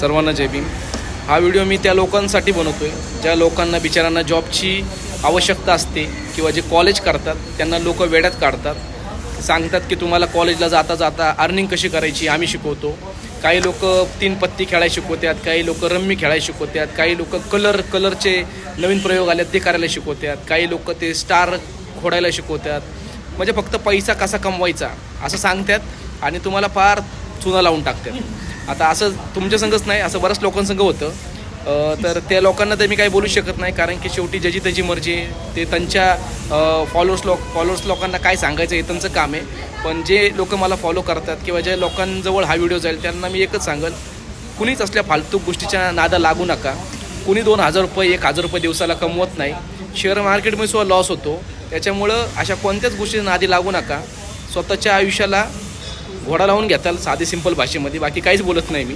सर्वांना जय भीम. हा व्हिडिओ मी त्या लोकांसाठी बनवतो आहे ज्या लोकांना बिचारांना जॉबची आवश्यकता असते किंवा जे कॉलेज करतात त्यांना लोक वेड्यात काढतात. सांगतात की तुम्हाला कॉलेजला जाता जाता अर्निंग कशी करायची आम्ही शिकवतो. काही लोक 3 पत्ती खेळायला शिकवतात, काही लोक रम्मी खेळायला शिकवतात, काही लोक कलरचे नवीन प्रयोग आले ते करायला शिकवतात, काही लोक ते स्टार खोडायला शिकवतात. म्हणजे फक्त पैसा कसा कमवायचा असं सांगतात आणि तुम्हाला फार चुना लावून टाकतात. आता असं तुमच्या संगच नाही, असं बऱ्याच लोकांसंग होतं. तर त्या लोकांना तर मी काही बोलू शकत नाही, कारण की शेवटी ज्याची त्याची मर्जी. ते त्यांच्या फॉलोअर्स लोकांना काय सांगायचं हे त्यांचं काम आहे. पण जे लोक मला फॉलो करतात किंवा ज्या लोकांजवळ हा व्हिडिओ जाईल त्यांना मी एकच सांगेल, कुणीच असल्या फालतू गोष्टीच्या नादा लागू नका. कुणी 2,000 रुपये 1,000 रुपये दिवसाला कमवत नाही. शेअर मार्केटमध्ये सुद्धा लॉस होतो. त्याच्यामुळं अशा कोणत्याच गोष्टीच्या नादी लागू नका. स्वतःच्या आयुष्याला घोडा लावून घेताल साधी सिंपल भाषेमध्ये, बाकी काहीच बोलत नाही मी.